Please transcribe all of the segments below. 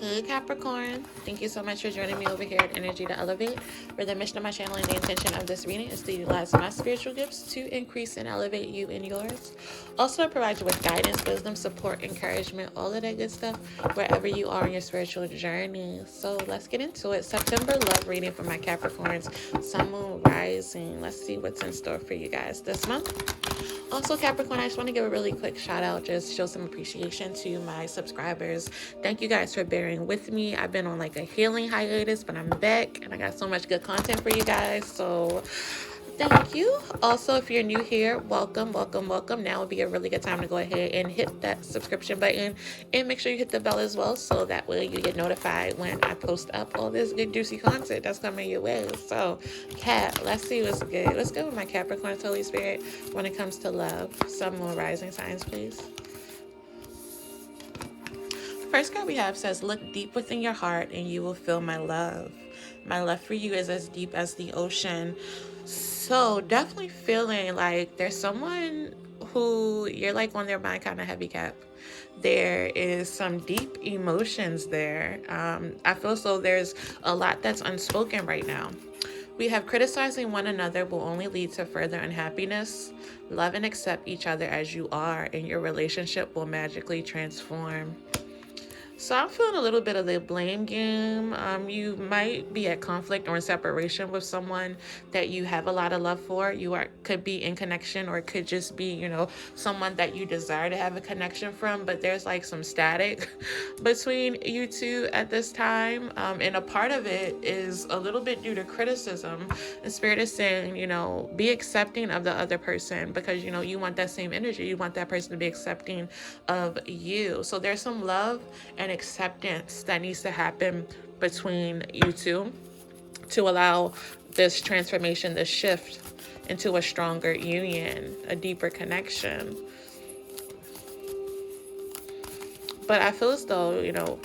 Hey Capricorn, thank you so much for joining me over here at Energy to Elevate, where the mission of my channel and the intention of this reading is to utilize my spiritual gifts to increase and elevate you and yours. Also to provide you with guidance, wisdom, support, encouragement, all of that good stuff wherever you are on your spiritual journey. So let's get into it. September love reading for my Capricorns, Sun, Moon, Rising. Let's see what's in store for you guys this month. Also, Capricorn, I just want to give a really quick shout out, just show some appreciation to my subscribers. Thank you guys for bearing with me. I've been on like a healing hiatus, but I'm back and I got so much good content for you guys. So thank you. Also, if you're new here, welcome, welcome, welcome. Now would be a really good time to go ahead and hit that subscription button and make sure you hit the bell as well, so that way you get notified when I post up all this good juicy content that's coming your way. So Cap, let's see what's good. Let's go with my Capricorn Holy Spirit when it comes to love. Sun, Moon, Rising signs, please. First card we have says, look deep within your heart and you will feel my love. My love for you is as deep as the ocean. So definitely feeling like there's someone who you're like on their mind kind of heavy, Cap. There is some deep emotions there. I feel so there's a lot that's unspoken right now. We have criticizing one another will only lead to further unhappiness. Love and accept each other as you are, and your relationship will magically transform. So I'm feeling a little bit of the blame game. You might be at conflict or in separation with someone that you have a lot of love for. Could be in connection, or it could just be, someone that you desire to have a connection from, but there's like some static between you two at this time. And a part of it is a little bit due to criticism. The Spirit is saying, be accepting of the other person, because, you want that same energy. You want that person to be accepting of you. So there's some love and acceptance that needs to happen between you two to allow this transformation, this shift into a stronger union, a deeper connection. But I feel as though,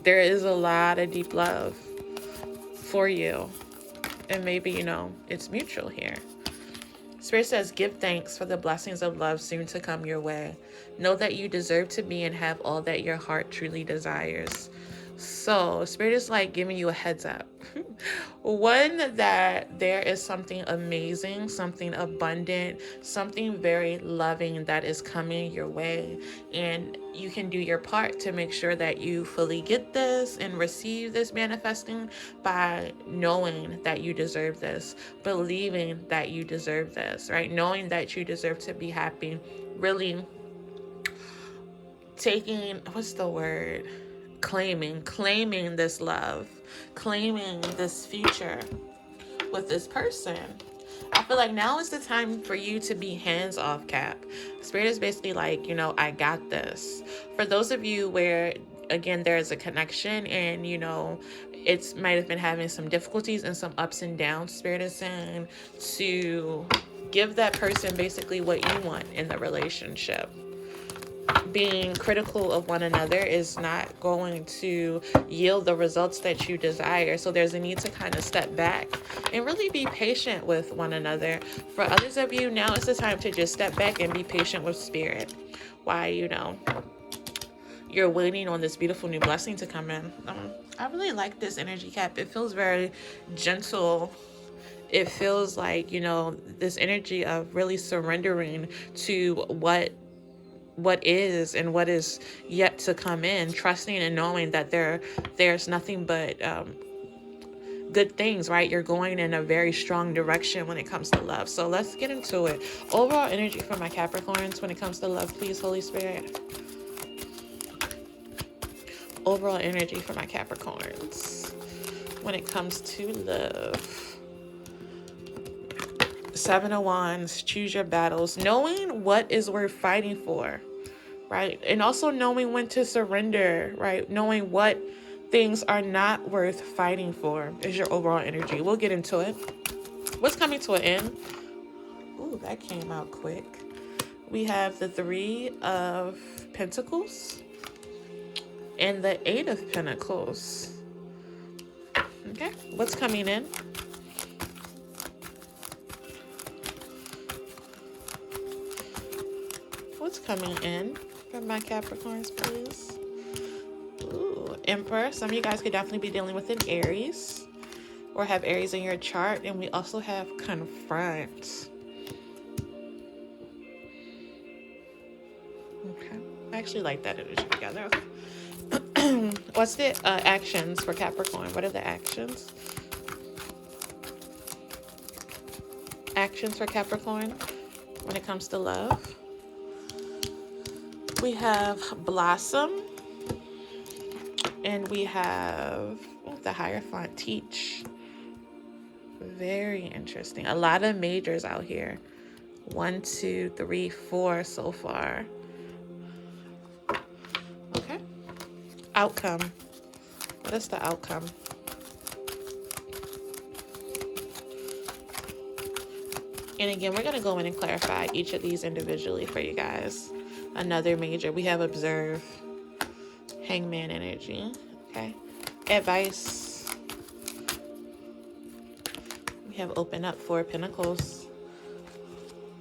there is a lot of deep love for you. And maybe, it's mutual here. Spirit says, give thanks for the blessings of love soon to come your way. Know that you deserve to be and have all that your heart truly desires. So Spirit is like giving you a heads up. One, that there is something amazing, something abundant, something very loving that is coming your way. And you can do your part to make sure that you fully get this and receive this manifesting by knowing that you deserve this, believing that you deserve this, right? Knowing that you deserve to be happy, really taking, claiming this love, claiming this future with this person. I feel like now is the time for you to be hands off, Cap. Spirit is basically like, I got this. For those of you where, again, there's a connection and, it might have been having some difficulties and some ups and downs, Spirit is saying to give that person basically what you want in the relationship. Being critical of one another is not going to yield the results that you desire. So there's a need to kind of step back and really be patient with one another. For others of you, now is the time to just step back and be patient with Spirit. Why, you're waiting on this beautiful new blessing to come in. I really like this energy, Cap. It feels very gentle. It feels like, this energy of really surrendering to what is and what is yet to come in, trusting and knowing that there's nothing but good things, right? You're going in a very strong direction when it comes to love. So let's get into it. Overall energy for my Capricorns when it comes to love, please, Holy Spirit. Overall energy for my Capricorns when it comes to love. 7 of Wands, choose your battles. Knowing what is worth fighting for, right? And also knowing when to surrender, right? Knowing what things are not worth fighting for is your overall energy. We'll get into it. What's coming to an end? Ooh, that came out quick. We have the 3 of Pentacles and the 8 of Pentacles. Okay, what's coming in? What's coming in from my Capricorns, please? Ooh, Emperor. Some of you guys could definitely be dealing with an Aries or have Aries in your chart. And we also have Confront. Okay. I actually like that energy together. What's the actions for Capricorn? What are the actions? Actions for Capricorn when it comes to love. We have Blossom. And we have the Hierophant, Teach. Very interesting. A lot of majors out here. 1, 2, 3, 4 so far. Okay. Outcome. What is the outcome? And again, we're going to go in and clarify each of these individually for you guys. Another major. We have Observe. Hangman energy. Okay. Advice. We have Open Up, 4 Pentacles.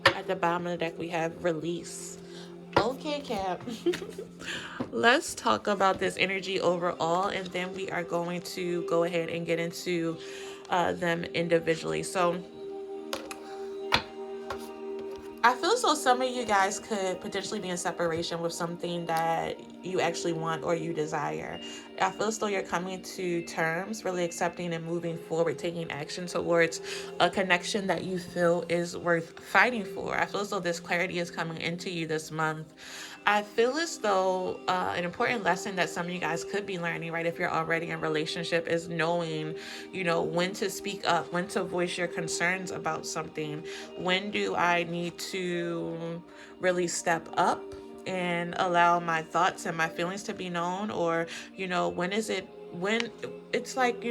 At the bottom of the deck, we have Release. Okay, Cap. Let's talk about this energy overall, and then we are going to go ahead and get into them individually. So I feel so some of you guys could potentially be in separation with something that you actually want or you desire. I feel as though you're coming to terms, really accepting and moving forward, taking action towards a connection that you feel is worth fighting for. I feel as though this clarity is coming into you this month. I feel as though an important lesson that some of you guys could be learning, right, if you're already in a relationship, is knowing, when to speak up, when to voice your concerns about something. When do I need to really step up and allow my thoughts and my feelings to be known? Or, when it's like,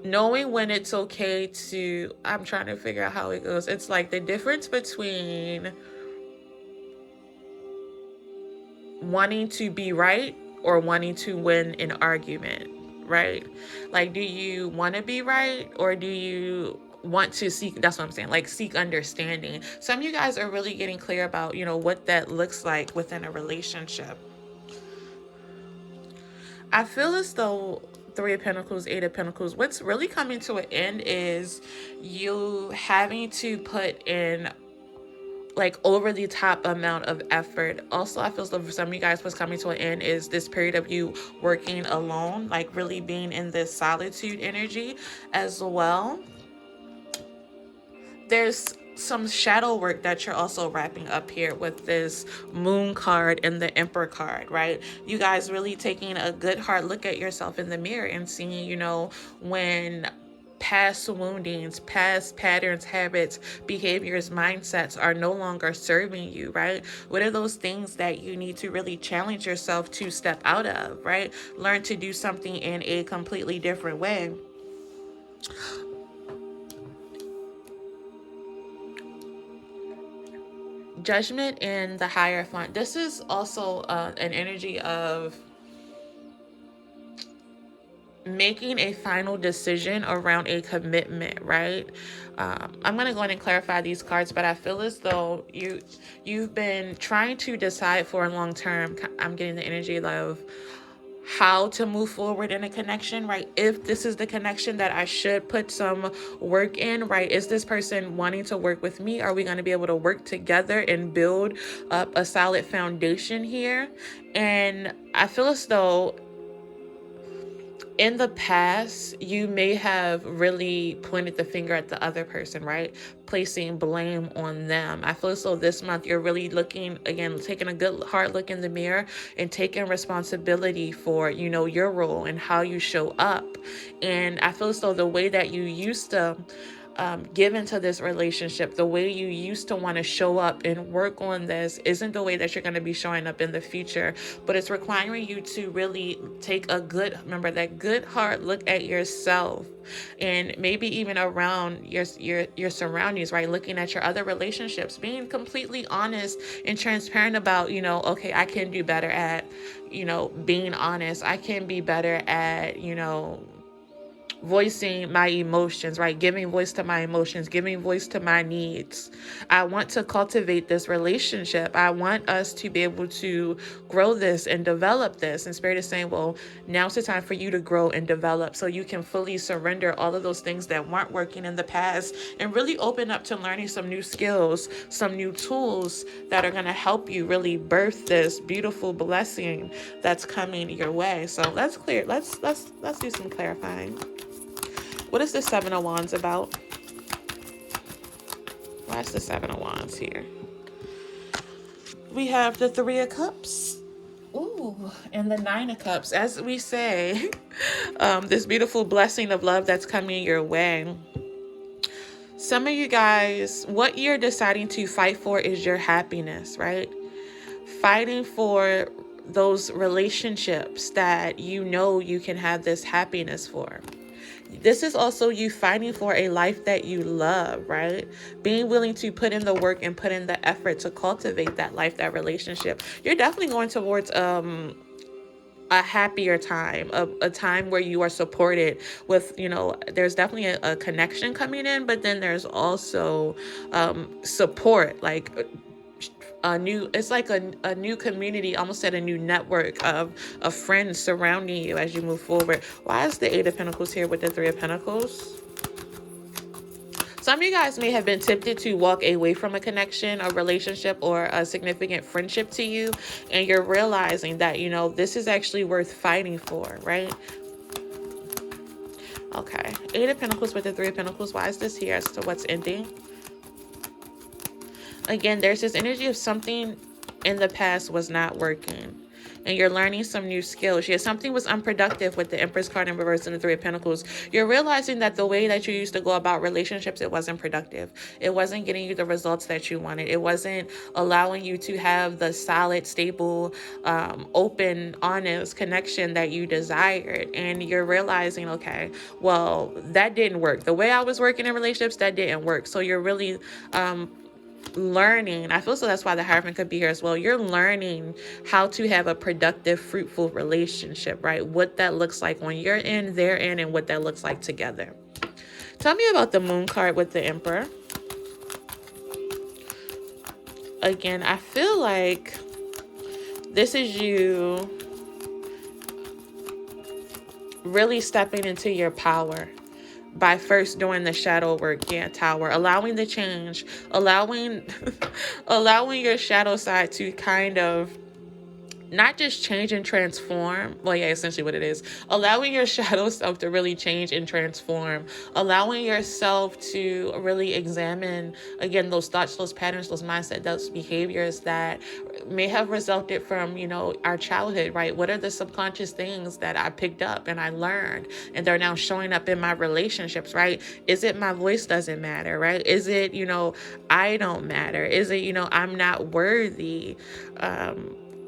knowing when it's okay to, I'm trying to figure out how it goes. It's like the difference between wanting to be right or wanting to win an argument, right? Like, do you want to be right, or do you want to seek, that's what I'm saying, like seek understanding? Some of you guys are really getting clear about, what that looks like within a relationship. I feel as though 3 of Pentacles, 8 of Pentacles, what's really coming to an end is you having to put in like over the top amount of effort. Also, I feel as though for some of you guys, what's coming to an end is this period of you working alone, like really being in this solitude energy as well. There's some shadow work that you're also wrapping up here with this Moon card and the Emperor card, right? You guys really taking a good hard look at yourself in the mirror and seeing, when past woundings, past patterns, habits, behaviors, mindsets are no longer serving you, right? What are those things that you need to really challenge yourself to step out of, right? Learn to do something in a completely different way. Judgment and the Hierophant. This is also an energy of making a final decision around a commitment, right? I'm going to go ahead and clarify these cards, but I feel as though you've been trying to decide for a long term. I'm getting the energy of how to move forward in a connection, right? If this is the connection that I should put some work in, right? Is this person wanting to work with me? Are we going to be able to work together and build up a solid foundation here? And I feel as though in the past, you may have really pointed the finger at the other person, right? Placing blame on them. I feel as though this month you're really looking, again, taking a good hard look in the mirror and taking responsibility for, your role and how you show up. And I feel as though the way that you used to give into this relationship, the way you used to want to show up and work on this isn't the way that you're going to be showing up in the future, but it's requiring you to really take remember that good hard look at yourself, and maybe even around your surroundings, right? Looking at your other relationships, being completely honest and transparent about, okay, I can do better at, being honest. I can be better at, voicing my emotions, right? Giving voice to my emotions, giving voice to my needs. I want to cultivate this relationship. I want us to be able to grow this and develop this. And Spirit is saying, well, now's the time for you to grow and develop so you can fully surrender all of those things that weren't working in the past and really open up to learning some new skills, some new tools that are going to help you really birth this beautiful blessing that's coming your way. So let's clear. Let's do some clarifying. What is the Seven of Wands about? Why is the Seven of Wands here? We have the Three of Cups. Ooh, and the Nine of Cups. As we say, this beautiful blessing of love that's coming your way. Some of you guys, what you're deciding to fight for is your happiness, right? Fighting for those relationships that you know you can have this happiness for. This is also you fighting for a life that you love, right? Being willing to put in the work and put in the effort to cultivate that life, that relationship. You're definitely going towards a happier time, a time where you are supported with, there's definitely a connection coming in, but then there's also support, like it's like a new community, almost at a new network of friends surrounding you as you move forward. Why is the Eight of Pentacles here with the Three of Pentacles? Some of you guys may have been tempted to walk away from a connection, a relationship, or a significant friendship to you, and you're realizing that, this is actually worth fighting for, right? Okay, Eight of Pentacles with the Three of Pentacles. Why is this here as to what's ending? Again, there's this energy of something in the past was not working, and you're learning some new skills. Yeah, something was unproductive with the Empress card in reverse and the Three of Pentacles. You're realizing that the way that you used to go about relationships, it wasn't productive. It wasn't getting you the results that you wanted. It wasn't allowing you to have the solid, stable, open, honest connection that you desired. And you're realizing, okay, well, that didn't work. The way I was working in relationships, that didn't work. So you're really learning. I feel so that's why the Hierophant could be here as well. You're learning how to have a productive, fruitful relationship, right? What that looks like when you're in, they're in, and what that looks like together. Tell me about the Moon card with the Emperor. Again, I feel like this is you really stepping into your power by first doing the shadow work, Tower, allowing the change, allowing your shadow side to kind of not just change and transform. Well, yeah, essentially what it is. Allowing your shadow self to really change and transform. Allowing yourself to really examine, again, those thoughts, those patterns, those mindset, those behaviors that may have resulted from, our childhood, right? What are the subconscious things that I picked up and I learned and they're now showing up in my relationships, right? Is it my voice doesn't matter, right? Is it, I don't matter? Is it, I'm not worthy?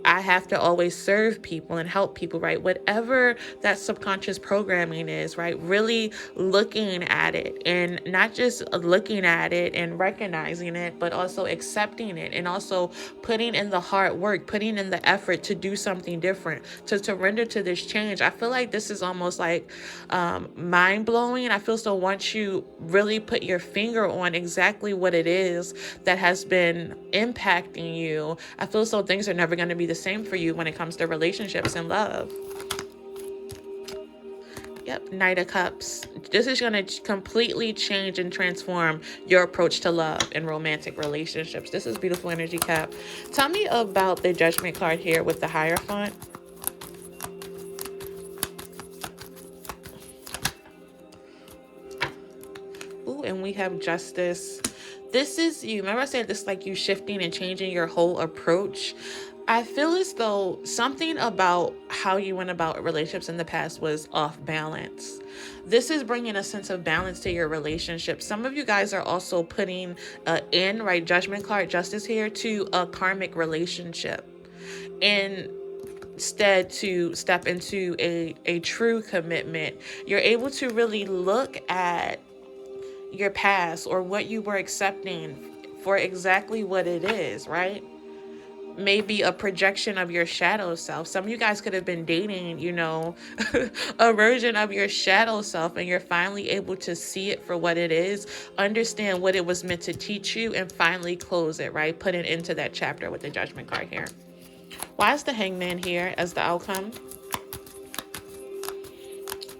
I have to always serve people and help people, right? Whatever that subconscious programming is, right? Really looking at it, and not just looking at it and recognizing it, but also accepting it, and also putting in the hard work, putting in the effort to do something different, to surrender to this change. I feel like this is almost like mind-blowing. I feel so once you really put your finger on exactly what it is that has been impacting you, I feel so things are never going to be the same for you when it comes to relationships and love. Yep, Knight of Cups. This is going to completely change and transform your approach to love and romantic relationships. This is beautiful energy, Cap. Tell me about the Judgment card here with the Hierophant. Ooh, and we have Justice. This is you. Remember I said this, like you shifting and changing your whole approach. I feel as though something about how you went about relationships in the past was off balance. This is bringing a sense of balance to your relationship. Some of you guys are also putting right, Judgment card, Justice here, to a karmic relationship. Instead to step into a true commitment, you're able to really look at your past or what you were accepting for exactly what it is, right? may be a projection of your shadow self. Some of you guys could have been dating, you know, a version of your shadow self, and you're finally able to see it for what it is, understand what it was meant to teach you, and finally close it, right? Put it into that chapter with the Judgment card here. Why is the Hangman here as the outcome?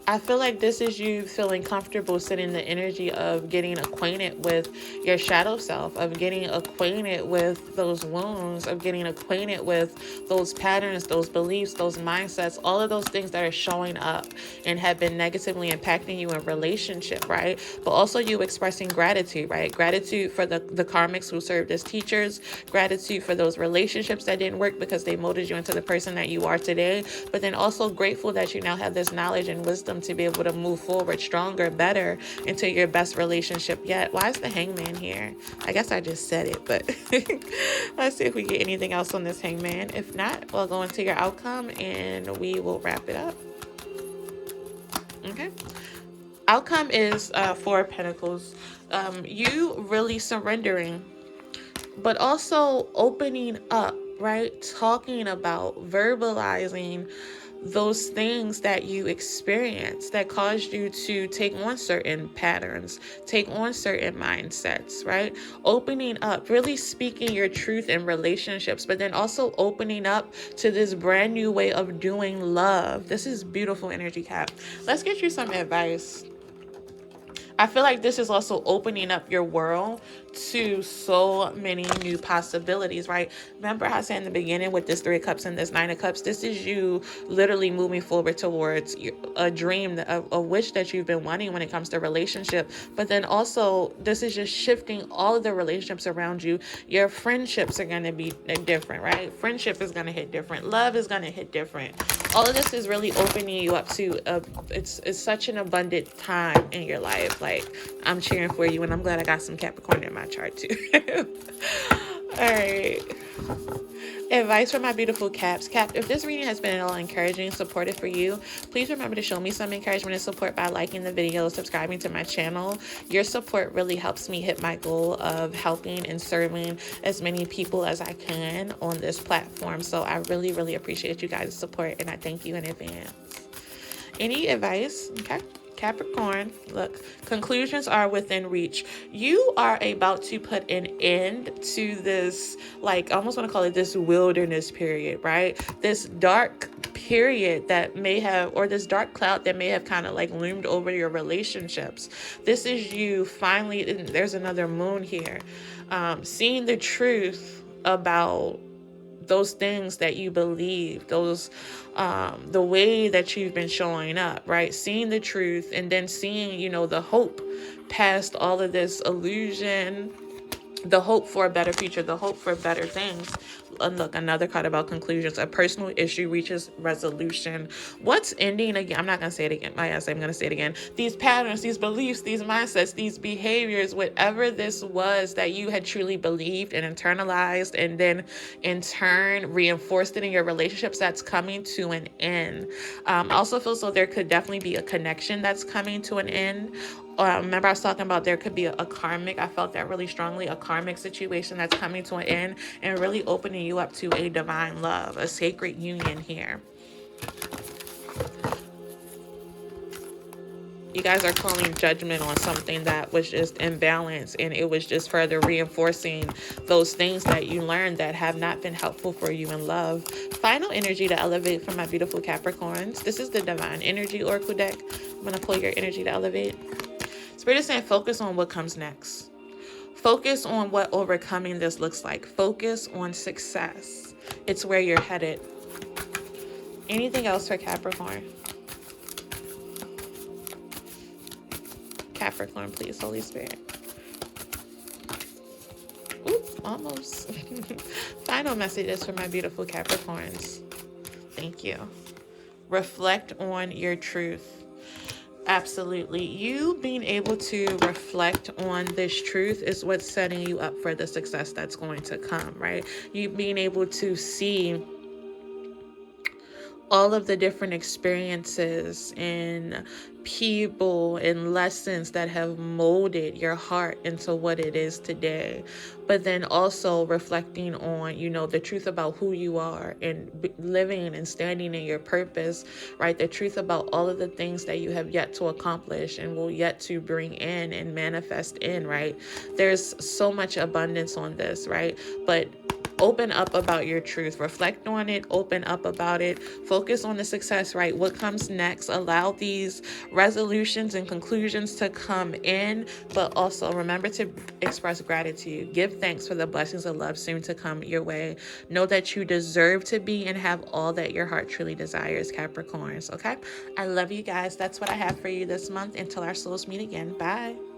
I feel like this is you feeling comfortable sitting in the energy of getting acquainted with your shadow self, of getting acquainted with those wounds, of getting acquainted with those patterns, those beliefs, those mindsets, all of those things that are showing up and have been negatively impacting you in relationship, right? But also you expressing gratitude, right? Gratitude for the karmics who served as teachers, gratitude for those relationships that didn't work because they molded you into the person that you are today, but then also grateful that you now have this knowledge and wisdom to be able to move forward stronger, better into your best relationship yet. Why is the Hangman here? I guess I just said it, but let's see if we get anything else on this Hangman. If not, we'll go into your outcome and we will wrap it up. Okay. Outcome is Four of Pentacles. You really surrendering, but also opening up, right? Talking about, verbalizing those things that you experienced that caused you to take on certain patterns, take on certain mindsets, right? Opening up, really speaking your truth in relationships, but then also opening up to this brand new way of doing love. This is beautiful energy, Cap. Let's get you some advice. I feel like this is also opening up your world to so many new possibilities, right? Remember how I said in the beginning with this Three of Cups and this Nine of Cups, this is you literally moving forward towards a dream, a wish that you've been wanting when it comes to relationship. But then also this is just shifting all of the relationships around you. Your friendships are going to be different, right? Friendship is going to hit different. Love is going to hit different. All of this is really opening you up to it's such an abundant time in your life. Like, I'm cheering for you, and I'm glad I got some Capricorn in my chart too. All right. Advice for my beautiful Caps. Cap, if this reading has been at all encouraging, supportive for you, please remember to show me some encouragement and support by liking the video, subscribing to my channel. Your support really helps me hit my goal of helping and serving as many people as I can on this platform. So I really, really appreciate you guys' support, and I thank you in advance. Any advice? Okay. Capricorn, look, conclusions are within reach. You are about to put an end to this, like, I almost want to call it this wilderness period, right? This dark period that may have, or this dark cloud that may have kind of like loomed over your relationships. This is you finally, there's another moon here, seeing the truth about those things that you believe, those the way that you've been showing up, right? Seeing the truth, and then seeing, you know, the hope past all of this illusion, the hope for a better future, the hope for better things. And look, another card about conclusions. A personal issue reaches resolution. What's ending again? I'm not going to say it again. I'm going to say it again. These patterns, these beliefs, these mindsets, these behaviors, whatever this was that you had truly believed and internalized, and then in turn reinforced it in your relationships, that's coming to an end. I also feel so there could definitely be a connection that's coming to an end. Remember I was talking about there could be a karmic, I felt that really strongly, a karmic situation that's coming to an end and really opening you up to a divine love, a sacred union here. You guys are calling judgment on something that was just imbalanced, and it was just further reinforcing those things that you learned that have not been helpful for you in love. Final energy to elevate from my beautiful Capricorns. This is the Divine Energy Oracle deck. I'm going to pull your energy to elevate. Spirit is saying focus on what comes next. Focus on what overcoming this looks like. Focus on success. It's where you're headed. Anything else for Capricorn? Capricorn, please, Holy Spirit. Oop, almost. Final messages for my beautiful Capricorns. Thank you. Reflect on your truth. Absolutely. You being able to reflect on this truth is what's setting you up for the success that's going to come, right? You being able to see all of the different experiences and people and lessons that have molded your heart into what it is today. But then also reflecting on, the truth about who you are and living and standing in your purpose, right? The truth about all of the things that you have yet to accomplish and will yet to bring in and manifest in, right? There's so much abundance on this, right? But open up about your truth, reflect on it, open up about it, focus on the success, right? What comes next? Allow these resolutions and conclusions to come in, but also remember to express gratitude. Give thanks for the blessings of love soon to come your way. Know that you deserve to be and have all that your heart truly desires, Capricorns. Okay, I love you guys. That's what I have for you this month. Until our souls meet again. Bye.